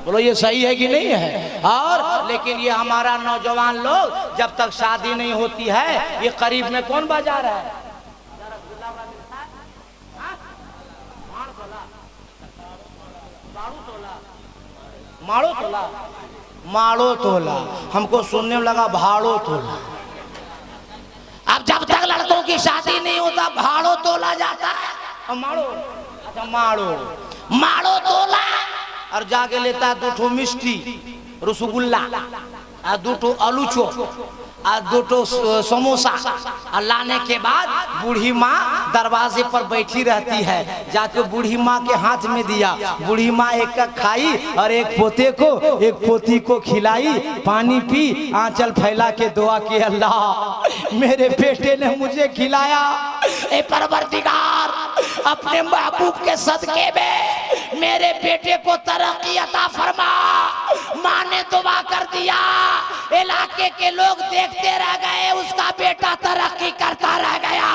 बोलो ये सही है कि नहीं है? और लेकिन ये हमारा नौजवान लोग जब तक शादी नहीं होती है, ये करीब में कौन बाजार है, माड़ो तोला, हमको सुनने में लगा भाड़ो तोला। अब जब तक लड़कों की शादी नहीं होता भाड़ो तोला जाता है, माड़ो, अच्छा माड़ो तोला, और जाके लेता है 2 ठो मिष्टी रसगुल्ला, 2 ठो आलू चॉप, 2 ठो समोसा, और लाने के बाद बूढ़ी माँ दरवाजे पर बैठी रहती है। जाके बूढ़ी माँ के हाथ में दिया, बूढ़ी माँ एक का खाई और एक पोते को एक पोती को खिलाई, पानी पी, आंचल फैला के दुआ की, अल्लाह मेरे बेटे ने मुझे खिलाया, ए परवरदिगार अपने महबूब के सदके में मेरे बेटे को तरक्की अता फरमा। माँ ने दुआ कर दिया, इलाके के लोग देखते रह गए, उसका बेटा तरक्की करता रह गया।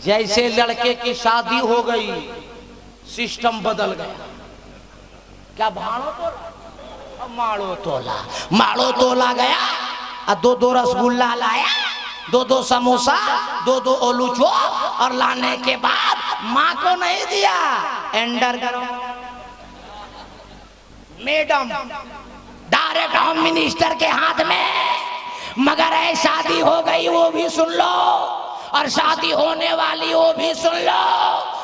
जैसे लड़के की शादी हो गई सिस्टम बदल गया। क्या भाड़ो तोला, माड़ो तोला गया, 2 रसगुल्ला लाया, 2 समोसा, 2 आलू चॉप, और लाने के बाद माँ को नहीं दिया, एंडर मैडम डायरेक्ट होम मिनिस्टर के हाथ में। मगर है शादी हो गई वो भी सुन लो, और शादी होने वाली वो भी सुन लो।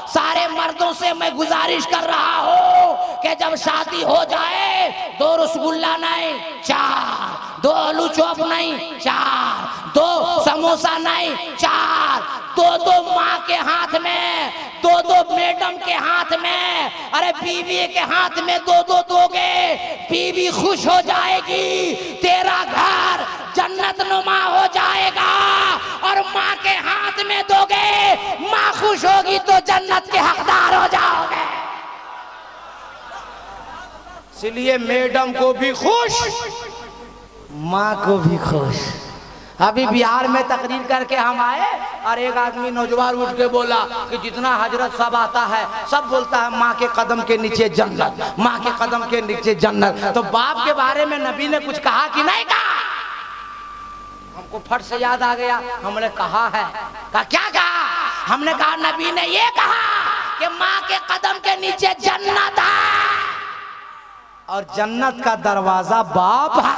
सारे मर्दों से मैं गुजारिश कर रहा हूँ कि जब शादी हो जाए 2 रसगुल्ला नहीं 4, 2 आलू चॉप नहीं 4, 2 समोसा नहीं 4, 2 माँ के हाथ में, 2 मैडम के हाथ में, अरे बीवी के हाथ में 2 दोगे, बीवी खुश हो जाएगी, तेरा घर जन्नत नुमा हो जाएगा। और माँ के हाथ में दोगे, माँ खुश होगी तो जन्नत के हकदार हो जाओगे। इसलिए मैडम को भी खुश, माँ को भी खुश। अभी बिहार में तकरीर करके हम आए और एक आदमी नौजवान उठ के बोला कि जितना हजरत सब आता है सब बोलता है माँ के कदम के नीचे जन्नत, माँ के कदम के नीचे जन्नत। तो बाप के बारे में नबी ने कुछ कहा कि नहीं कहा? हमको फट से याद आ गया, हमने कहा है। क्या कहा? हमने कहा नबी ने ये कहा कि माँ के कदम के नीचे जन्नत है। और जन्नत का दरवाजा बाप है।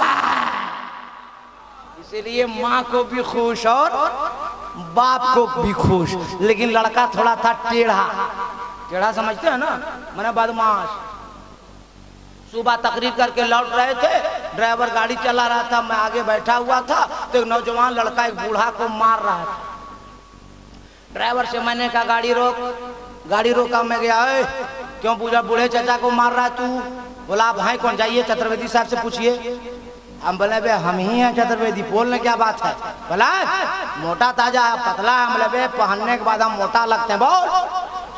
इसीलिए माँ को भी खुश और बाप को भी खुश। लेकिन लड़का थोड़ा था टेढ़ा, टेढ़ा समझते हैं ना, मैंने बदमाश। सुबह तकरीर करके लौट रहे थे, ड्राइवर गाड़ी चला रहा था, मैं आगे बैठा हुआ था, तो एक नौजवान लड़का एक बूढ़ा को मार रहा था। ड्राइवर से मैंने कहा गाड़ी रोक, गाड़ी रोका। मैं गया, क्यों पूछा, बूढ़े चाचा को मार रहा है तू? बोला आप हैं कौन, जाइए चतुर्वेदी साहब से पूछिए। हम बोले बे हम ही हैं चतुर्वेदी, बोलने क्या बात है? बोला मोटा ताजा है, पतला है। हम बोले बे पहनने के बाद हम मोटा लगते हैं। बोल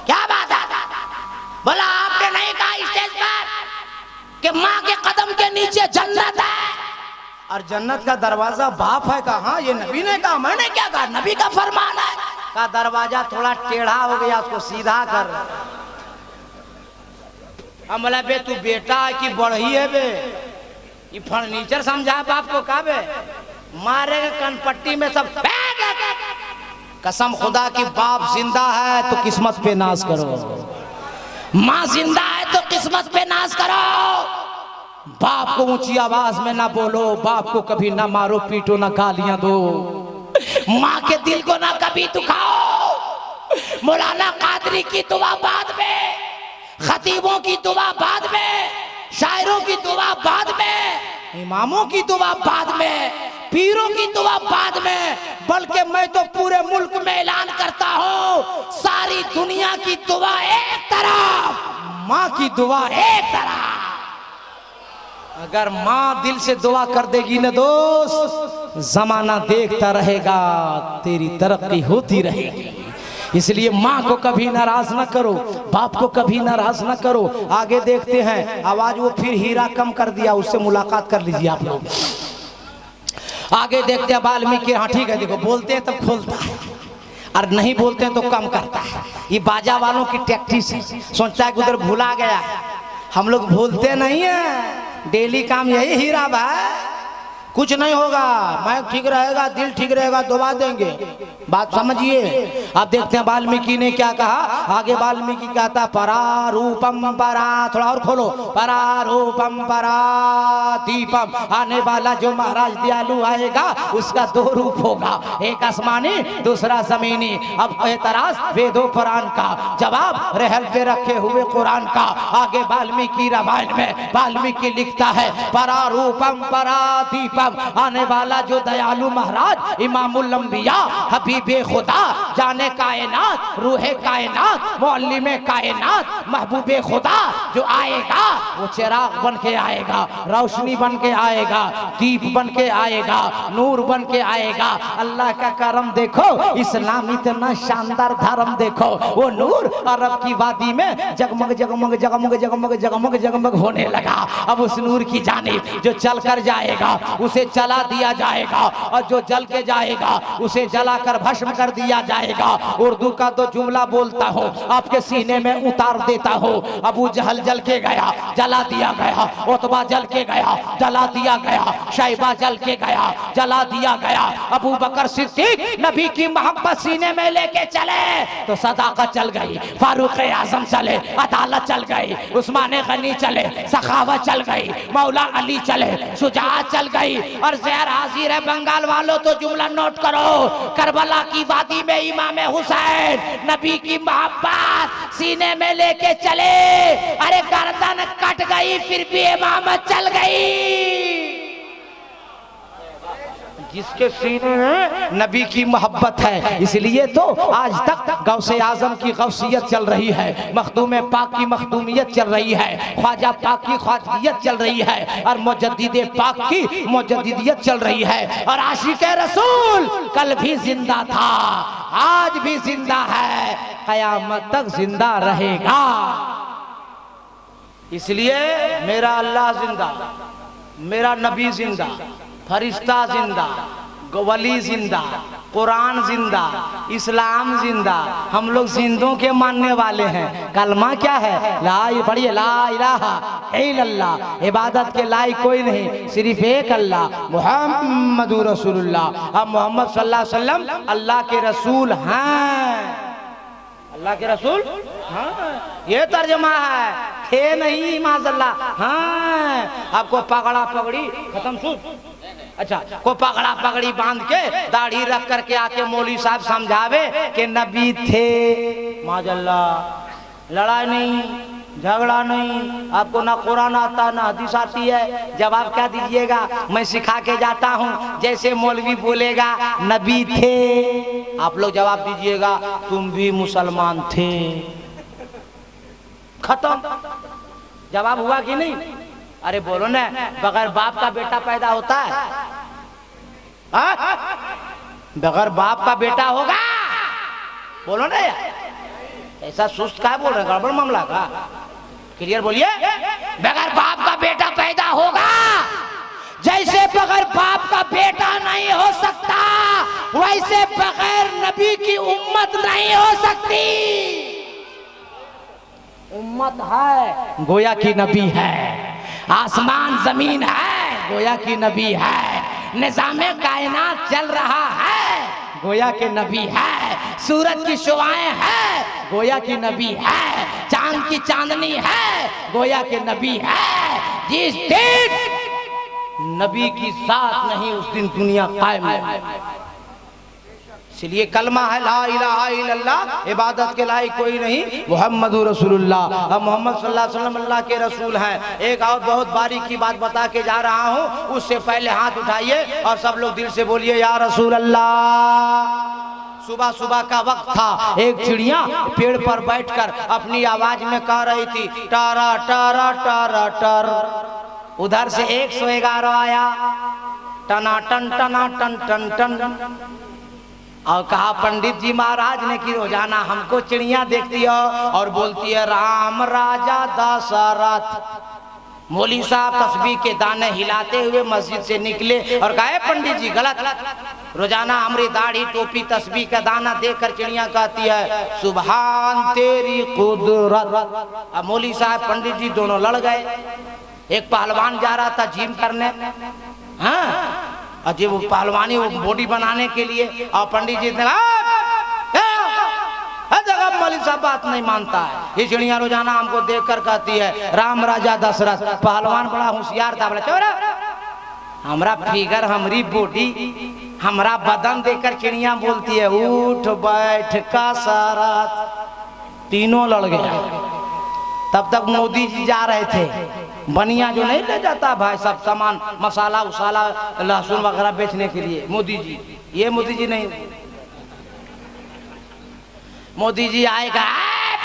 क्या बात है? बोला आपने नहीं कहा स्टेज पर कि माँ के कदम के नीचे जन्नत है और जन्नत का दरवाजा बाप है? कहा हाँ, ये नबी ने कहा। मैंने क्या कहा? नबी का फरमान है। का दरवाजा थोड़ा टेढ़ा हो गया, उसको सीधा कर। हम बोला बे तू बेटा है कि बढ़ी है बे? ये फर्नीचर समझा बाप को? का बे मारेगा कनपट्टी में सब। कसम खुदा की बाप जिंदा है तो किस्मत पे नाज करो, माँ जिंदा है तो किस्मत पे नाज करो। बाप को ऊंची आवाज में ना बोलो, बाप को कभी ना मारो पीटो, ना गालियां दो, माँ के दिल को ना कभी दुखाओ। मौलाना कादरी की दुआ बाद में, खतीबों की दुआ बाद में, शायरों की दुआ बाद में, इमामों की दुआ बाद में, पीरों की दुआ बाद में, बल्कि मैं तो पूरे मुल्क में ऐलान करता हूँ, सारी दुनिया की दुआ एक तरफ, माँ की दुआ एक तरफ। अगर माँ दिल से दुआ कर देगी ना दोस्त, जमाना देखता रहेगा, तेरी तरक्की होती रहेगी। इसलिए माँ को कभी नाराज ना करो, बाप को कभी नाराज ना करो। आगे देखते हैं, आवाज वो फिर हीरा कम कर दिया, उससे मुलाकात कर लीजिए आप लोग। आगे देखते हैं वाल्मीकि। हाँ ठीक है, देखो बोलते हैं तब खोलता है और नहीं बोलते हैं तो कम करता है। ये बाजा वालों की टैक्टिस है, सोचता है कि उधर भुला गया। हम लोग भूलते नहीं है, डेली काम यही हीरा भाई। कुछ नहीं होगा, माइक ठीक रहेगा, दिल ठीक रहेगा, दुआ देंगे। बात समझिए। आप देखते हैं वाल्मीकि ने क्या कहा। आगे वाल्मीकि कहता परारूपम परा, थोड़ा और खोलो, परारूपम परादीपम। आने वाला जो महाराज दयालु आएगा उसका दो रूप होगा, एक आसमानी दूसरा जमीनी। अब एतराज वेदों पुराण का, जवाब रहल पे रखे हुए कुरान का। आगे वाल्मीकि रामायण में वाल्मीकि लिखता है परारूपम परादीपम। आने वाला जो दयालु महाराज इमामुल अंबिया हबीबे खुदा जाने कायनात रूहे कायनात मुअल्लिमे कायनात महबूबे खुदा जो आएगा वो चिराग बन के आएगा, रोशनी बन के आएगा, दीप बन के आएगा, नूर बन के आएगा। अल्लाह का करम देखो, इस्लाम इतना शानदार धर्म देखो। वो नूर अरब की वादी में जगमग जगमग जगमग जगमग जगमग जगमग होने लगा। अब उस नूर की जानिब जो चल कर जाएगा उसे जला दिया जाएगा, और जो जल के जाएगा उसे जलाकर भस्म कर दिया जाएगा। उर्दू का तो जुमला बोलता हूँ, आपके सीने में उतार देता हूँ। अबू जहल जल के गया, जला दिया गया। उतबा जल के गया, जला दिया गया। शैबा जल के गया, जला दिया गया। अबू बकर सिद्दीक नबी की मोहब्बत सीने में लेके चले तो सदाकत चल गई। फारूक आजम चले, अदालत चल गई। उस्मान गनी चले, सखावत चल गई। मौला अली चले, शुजाअत चल गई। और ज़हर हाजिर है बंगाल वालों, तो जुमला नोट करो। करबला की वादी में इमाम हुसैन नबी की मोहब्बत सीने में लेके चले। अरे गर्दन कट गई फिर भी इमामत चल गई। जिसके सीने में नबी की मोहब्बत है, इसलिए तो आज तक गौसे आजम की गौसियत चल रही है, मखदूम पाक की मखदूमियत चल रही है, ख्वाजा पाक की ख्वाजियत चल रही है, और मुजद्दिद पाक की मुजद्दिदियत चल रही है। और आशिक रसूल कल भी जिंदा था, आज भी जिंदा है, कयामत तक जिंदा रहेगा। इसलिए मेरा अल्लाह जिंदा, मेरा नबी जिंदा, फरिश्ता जिंदा, वली जिंदा, कुरान जिंदा, इस्लाम जिंदा। हम लोग जिंदों के मानने वाले हैं। कलमा क्या है? पढ़िए, ला इलाहा इल्लल्लाह। इबादत के लायक कोई नहीं, सिर्फ एक अल्लाह, मुहम्मदुर रसूलुल्लाह। अब मोहम्मद सल्लल्लाहु अलैहि वसल्लम अल्लाह के रसूल हैं। अल्लाह के रसूल, हाँ ये तर्जमा है, थे नहीं माज़अल्लाह। हाँ आपको पगड़ा पगड़ी खत्म सूद, अच्छा को पगड़ा पगड़ी बांध के दाढ़ी रख करके आके मौलवी साहब समझावे कि नबी थे, माज़अल्लाह। लड़ाई नहीं, झगड़ा नहीं, आपको ना कुरान आता ना हदीस आती है, जवाब क्या दीजिएगा? मैं सिखा के जाता हूँ, जैसे मौलवी बोलेगा नबी थे, आप लोग जवाब दीजिएगा तुम भी मुसलमान थे, खत्म। जवाब हुआ कि नहीं? अरे बोलो ना, बगैर बाप का बेटा पैदा होता है? बगैर बाप का बेटा होगा? बोलो ना यार, ऐसा सुस्त का बोल रहे, गड़बड़ मामला का, क्लियर बोलिए। बगैर बाप का बेटा पैदा होगा, जैसे बगैर बाप का बेटा नहीं हो सकता, वैसे बगैर नबी की उम्मत नहीं हो सकती। उम्मत है गोया की नबी है, आसमान जमीन है गोया की नबी है, निजामे कायनात चल रहा है गोया के नबी है, सूरज की शुआएं है गोया की नबी है, चांद की चांदनी है गोया के नबी है। जिस दिन नबी की साथ नहीं उस दिन दुनिया कायम है। इसलिए कलमा है ला इलाहा इल्लल्लाह, इबादत के लायक कोई नहीं मुहम्मदुर रसूलुल्लाह। अब मोहम्मद सल्लल्लाहु अलैहि वसल्लम अल्लाह के रसूल हैं। एक और बहुत बारीकी बात बता के जा रहा हूँ, उससे पहले हाथ उठाइए और सब लोग दिल से बोलिए या रसूल अल्लाह। सुबह सुबह का वक्त था, एक चिड़िया पेड़ पर बैठकर अपनी आवाज में कह रही थी टारा टारा टारा टर। उधर से 111 आया, टना टन टना टन टन टन, और कहा पंडित जी महाराज ने कि रोजाना हमको चिड़िया देखती है और बोलती है राम राजा दशरथ। मौलवी साहब तस्बीह के दाने हिलाते हुए मस्जिद से निकले और कहा पंडित जी गलत, रोजाना हमारी दाढ़ी टोपी तस्बीह का दाना देखकर चिड़िया कहती है सुभान तेरी कुदरत। अब मौलवी साहब पंडित जी दोनों लड़ गए। एक पहलवान जा रहा था जिम करने, हाँ अजय वो पहलवानी वो बॉडी बनाने के लिए, और पंडित जी ने जगह मौलवी साहब बात नहीं मानता है, ये चिड़िया रोजाना हमको देखकर कहती है राम राजा दशरथ। पहलवान बड़ा होशियार था, बोला चोरा हमारा फिगर हमारी बॉडी हमारा बदन देखकर चिड़िया बोलती है उठ बैठ का शरत। तीनों लड़ गए। तब तक मोदी जी जा रहे थे, बनिया जो नहीं ले जाता भाई सब सामान मसाला उसाला लहसुन वगैरह बेचने के लिए, मोदी जी, ये मोदी जी नहीं, मोदी जी आएगा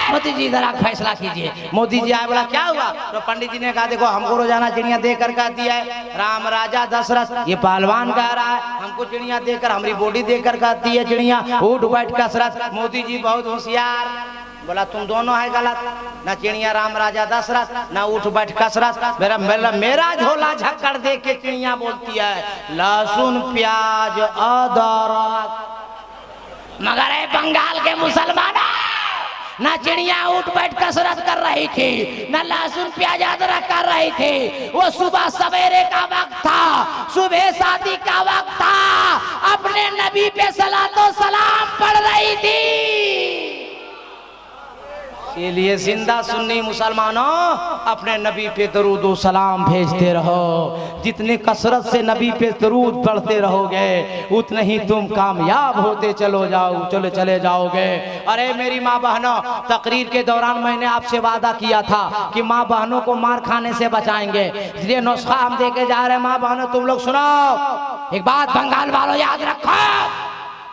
मोदी जी जरा फैसला कीजिए। मोदी जी आए, बोला क्या हुआ? तो पंडित जी ने कहा देखो हमको रोजाना चिड़िया देकर कहती है राम राजा दशरथ, ये पहलवान कह रहा है हमको चिड़िया देकर हमारी बॉडी देकर कहती है चिड़िया उठ बैठ कसरत। मोदी जी बहुत होशियार, बोला तुम दोनों है गलत, ना चिड़िया राम राजा दशरथ ना उठ बैठ कसरत। मेरा झोला झक्कड़ दे के चिड़िया बोलती है लहसुन प्याज अदरक। मगर है बंगाल के मुसलमानों, ना चिड़िया उठ बैठ कसरत कर रही थी ना लहसुन प्याज अदरक कर रही थी। वो सुबह सवेरे का वक्त था, सुबह शादी का वक्त था, अपने नबी पे सलातो सलाम पढ़ रही थी। इसलिए जिंदा सुन्नी मुसलमानों अपने नबी पे दरूद व सलाम भेजते रहो। जितनी कसरत से नबी पे दरूद पढ़ते रहोगे उतने ही तुम कामयाब होते चले जाओगे। अरे मेरी माँ बहनों, तकरीर के दौरान मैंने आपसे वादा किया था कि माँ बहनों को मार खाने से बचाएंगे, इसलिए नुस्खा हम देके जा रहे हैं। माँ बहनों तुम लोग सुनो, एक बात बंगाल वालों याद रखो,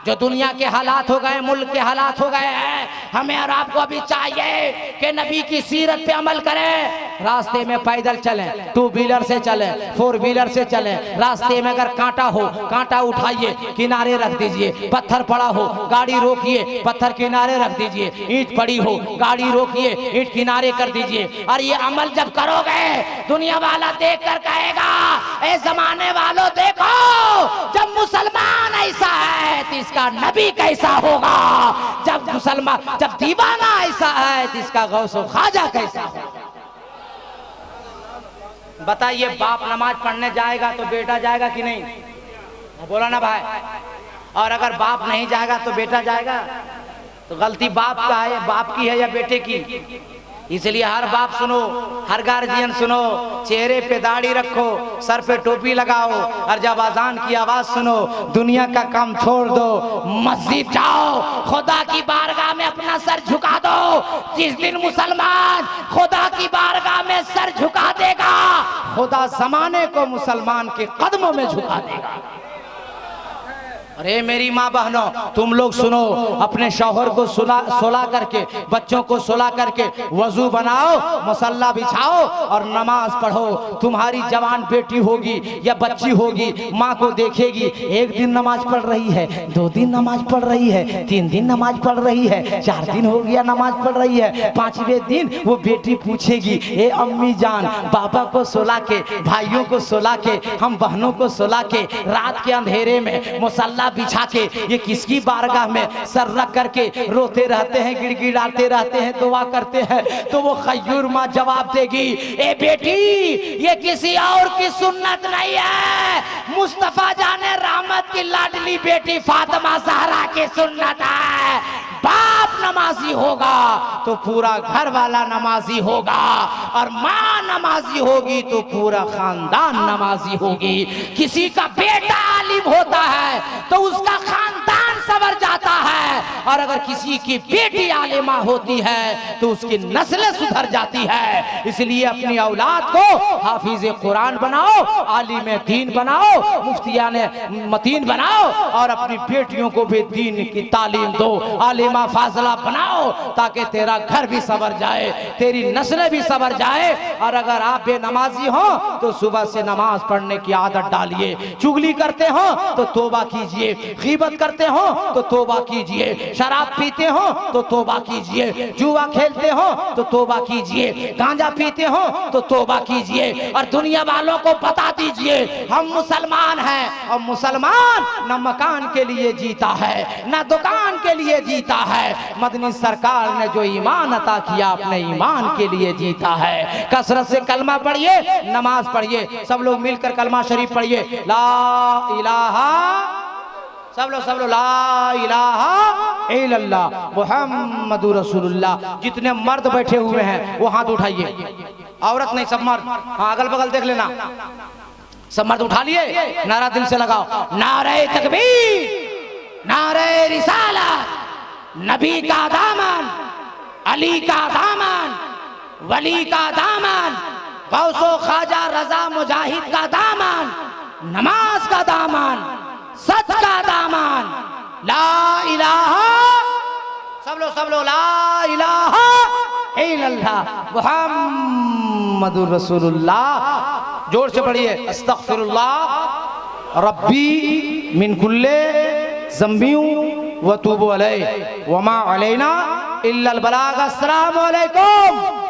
जो दुनिया के हालात हो गए, मुल्क के हालात हो गए हैं, हमें और आपको अभी चाहिए कि नबी की सीरत पे अमल करें। रास्ते में पैदल चलें, 2 व्हीलर से चलें, 4 व्हीलर से चलें। रास्ते में अगर कांटा हो कांटा उठाइए किनारे रख दीजिए, पत्थर पड़ा हो गाड़ी रोकिए पत्थर किनारे रख दीजिए, ईंट पड़ी हो गाड़ी रोकिए ईंट किनारे कर दीजिए। और ये अमल जब करोगे दुनिया वाला देख कर कहेगा ए जमाने वालों देखो, जब मुसलमान ऐसा है तो इसका नबी कैसा होगा, जब मुसलमान जब दीवाना ऐसा है तो इसका गौसो ख्वाजा कैसा होगा। बताइए, बाप नमाज पढ़ने जाएगा तो बेटा जाएगा कि नहीं? बोला ना भाई। और अगर बाप नहीं जाएगा तो बेटा जाएगा? तो गलती बाप का है, बाप की है या बेटे की? इसलिए हर बाप सुनो, हर गार्जियन सुनो, चेहरे पे दाढ़ी रखो, सर पे टोपी लगाओ, और जब अजान की आवाज सुनो दुनिया का काम छोड़ दो, मस्जिद जाओ, खुदा की बारगाह में अपना सर झुका दो। जिस दिन मुसलमान खुदा की बारगाह में सर झुका देगा, खुदा जमाने को मुसलमान के कदमों में झुका देगा। अरे मेरी माँ बहनों, तुम लोग सुनो, अपने शौहर को सुला करके, बच्चों को सुला करके वजू बनाओ, मुसल्ला बिछाओ और नमाज पढ़ो। तुम्हारी जवान बेटी होगी या बच्ची होगी, माँ को देखेगी, एक दिन नमाज पढ़ रही है, 2 दिन नमाज पढ़ रही है, 3 दिन नमाज पढ़ रही है, 4 दिन हो गया नमाज पढ़ रही है, 5वें दिन वो बेटी पूछेगी, ए अम्मी जान, बाबा को सुला के, भाइयों को सुला के, हम बहनों को सुला के, रात के अंधेरे में मुसल्ला बिछा के ये किसकी बारगाह में सर रख करके रोते रहते हैं, गिड़गिड़ाते रहते हैं, दुआ करते हैं? तो वो खय्यूर माँ जवाब देगी, ए बेटी, ये किसी और की सुन्नत नहीं है, मुस्तफा जाने रहमत की लाडली बेटी फातिमा ज़हरा की सुन्नत है। बाप नमाजी होगा तो पूरा घर वाला नमाजी होगा, और माँ नमाजी होगी तो पूरा खानदान नमाजी होगी। किसी का बेटा आलिम होता है तो उसका खानदान संवर जाता है, और अगर किसी की बेटी आलिमा होती है तो उसकी नस्लें सुधर जाती है। इसलिए अपनी औलाद को हाफिज कुरान बनाओ, आलिम दीन बनाओ, मुफ्तियान मतीन बनाओ, और अपनी बेटियों को भी दीन की तालीम दो, आलिमा फाजला बनाओ, ताकि तेरा घर भी संवर जाए, तेरी नस्लें भी संवर जाए। और अगर आप बेनमाजी हो तो सुबह से नमाज पढ़ने की आदत डालिए। चुगली करते हो तो तौबा कीजिए, गीबत करते हो तो तौबा कीजिए, शराब पीते हो तो तौबा कीजिए, जुआ खेलते हो तो तौबा कीजिए, गांजा पीते हो तो तौबा कीजिए, और दुनिया वालों को बता दीजिए हम मुसलमान हैं, और मुसलमान न मकान के लिए जीता है न दुकान के लिए जीता है। मदनी सरकार ने जो ईमान अता किया अपने ईमान के लिए जीता है। कसरत से कलमा पढ़िए, नमाज पढ़िए, सब लोग मिलकर कलमा शरीफ पढ़िए, ला इलाहा, सब लोग ला इलाहा इल्लल्लाह मुहम्मदुर रसूलुल्लाह। जितने मर्द बैठे हुए हैं वो हाथ उठाइए, औरत नहीं, सब मर्द। हाँ, अगल बगल देख लेना, सब मर्द उठा लिए, नारा दिल से लगाओ, नारे तकबीर, नारे रिसालत, नबी का दामन, अली का दामन, वली का दामन, गौसो ख्वाजा रजा मुजाहिद का दामन, नमाज का दामन, सच का दामन, ला इलाहा, सब लोग ला इलाहा इल्लल्लाह मुहम्मदुर रसूलुल्लाह। जोर से पढ़िए, अस्तगफिरुल्लाह रब्बी मिन कुल्ले ज़म्बी व तूबु अलैहि व मा अलैना इल्लल बलाग। अस्सलामु अलैकुम।